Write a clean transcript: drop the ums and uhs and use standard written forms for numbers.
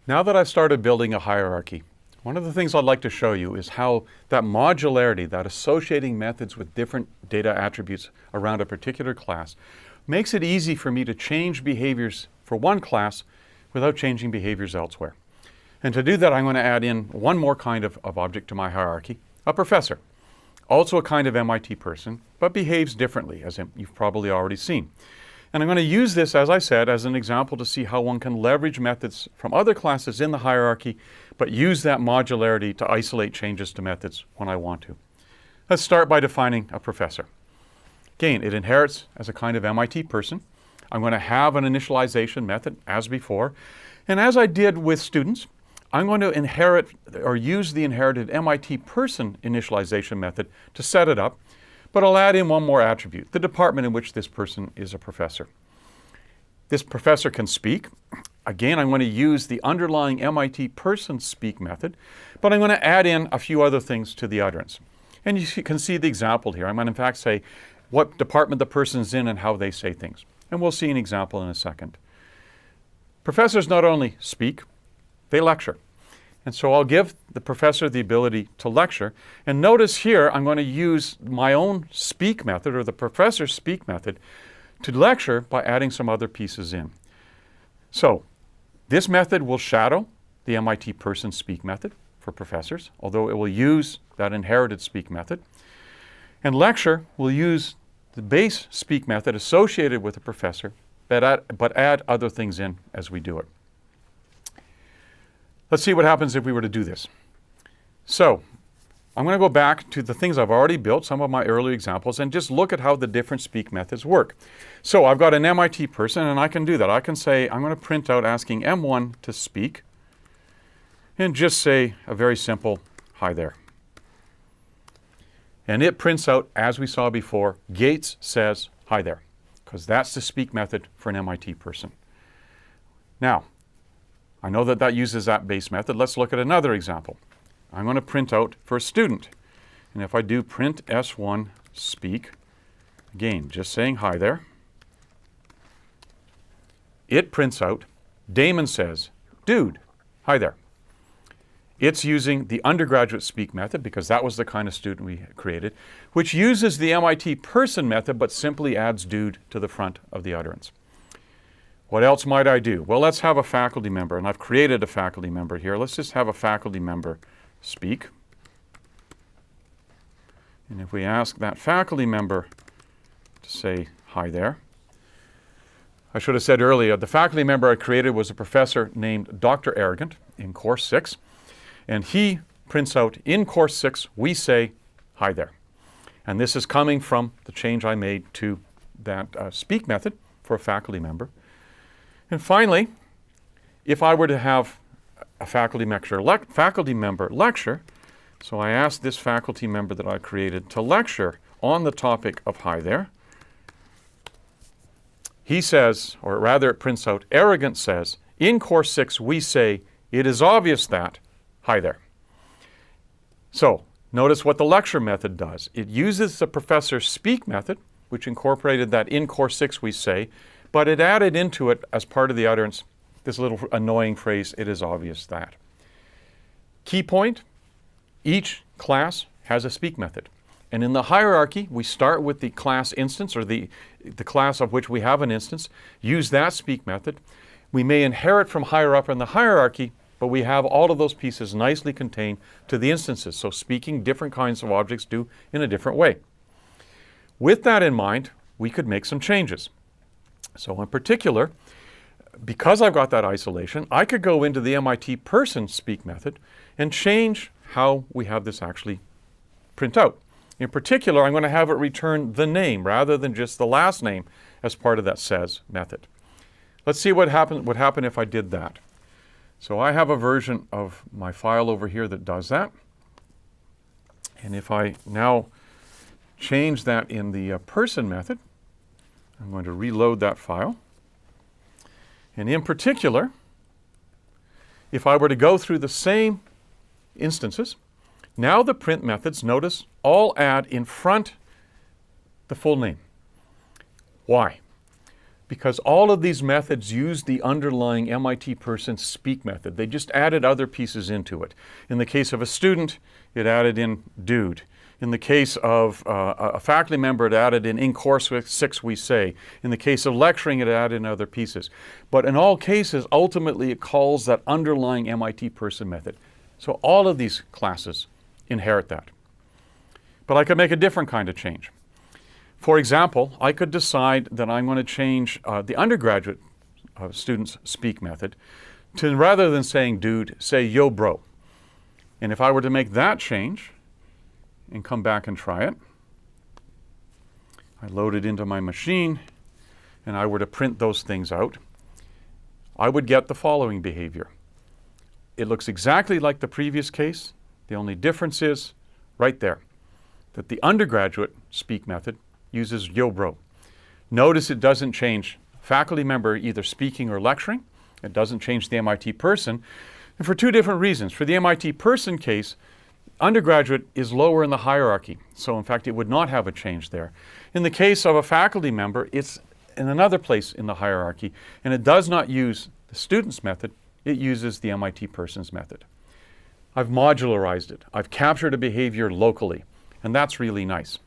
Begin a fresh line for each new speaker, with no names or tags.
Now that I've started building a hierarchy, one of the things I'd like to show you is how that modularity, that associating methods with different data attributes around a particular class, makes it easy for me to change behaviors for one class without changing behaviors elsewhere. And to do that, I'm going to add in one more kind of object to my hierarchy, a professor. Also a kind of MIT person, but behaves differently, as you've probably already seen. And I'm going to use this, as I said, as an example to see how one can leverage methods from other classes in the hierarchy, but use that modularity to isolate changes to methods when I want to. Let's start by defining a professor. Again, it inherits as a kind of MIT person. I'm going to have an initialization method as before. And as I did with students, I'm going to inherit or use the inherited MIT person initialization method to set it up. But I'll add in one more attribute, the department in which this person is a professor. This professor can speak. Again, I'm going to use the underlying MIT person speak method, but I'm going to add in a few other things to the utterance. And you can see the example here. I'm going to in fact say what department the person's in and how they say things. And we'll see an example in a second. Professors not only speak, they lecture. And so I'll give the professor the ability to lecture. And notice here, I'm going to use my own speak method, or the professor's speak method, to lecture by adding some other pieces in. So this method will shadow the MIT person speak method for professors, although it will use that inherited speak method. And lecture will use the base speak method associated with the professor, but add other things in as we do it. Let's see what happens if we were to do this. So I'm going to go back to the things I've already built, some of my earlier examples, and just look at how the different speak methods work. So I've got an MIT person, and I can do that. I can say, I'm going to print out asking M1 to speak, and just say a very simple, hi there. And it prints out, as we saw before, Gates says, hi there, because that's the speak method for an MIT person. Now, I know that uses that base method. Let's look at another example. I'm going to print out for a student. And if I do print S1 speak, again, just saying hi there, it prints out, Damon says, dude, hi there. It's using the undergraduate speak method, because that was the kind of student we created, which uses the MIT person method, but simply adds dude to the front of the utterance. What else might I do? Well, let's have a faculty member, and I've created a faculty member here. Let's just have a faculty member speak. And if we ask that faculty member to say hi there, I should have said earlier, the faculty member I created was a professor named Dr. Arrogant in course 6, and he prints out, in course 6, we say hi there. And this is coming from the change I made to that speak method for a faculty member. And finally, if I were to have a faculty member lecture, so I asked this faculty member that I created to lecture on the topic of hi there, he says, or rather it prints out, Arrogant says, in course 6 we say, it is obvious that, hi there. So notice what the lecture method does. It uses the professor's speak method, which incorporated that in course 6 we say, but it added into it, as part of the utterance, this little annoying phrase, it is obvious that. Key point, each class has a speak method. And in the hierarchy, we start with the class instance, or the class of which we have an instance, use that speak method. We may inherit from higher up in the hierarchy, but we have all of those pieces nicely contained to the instances. So speaking different kinds of objects do in a different way. With that in mind, we could make some changes. So in particular, because I've got that isolation, I could go into the MIT person speak method and change how we have this actually print out. In particular, I'm going to have it return the name rather than just the last name as part of that says method. Let's see what would happen if I did that. So I have a version of my file over here that does that. And if I now change that in the person method, I'm going to reload that file. And in particular, if I were to go through the same instances, now the print methods, notice, all add in front the full name. Why? because all of these methods use the underlying MIT person speak method. They just added other pieces into it. In the case of a student, it added in dude. In the case of a faculty member, it added in course 6 we say. In the case of lecturing, it added in other pieces. But in all cases, ultimately it calls that underlying MIT person method. So all of these classes inherit that. But I could make a different kind of change. For example, I could decide that I'm going to change the undergraduate students' speak method to, rather than saying dude, say yo bro. And if I were to make that change and come back and try it, I load it into my machine and I were to print those things out, I would get the following behavior. It looks exactly like the previous case. The only difference is right there, that the undergraduate speak method uses yo bro. Notice it doesn't change faculty member either speaking or lecturing. It doesn't change the MIT person. And for two different reasons. For the MIT person case, undergraduate is lower in the hierarchy. So in fact, it would not have a change there. In the case of a faculty member, it's in another place in the hierarchy, and it does not use the student's method. It uses the MIT person's method. I've modularized it. I've captured a behavior locally, and that's really nice.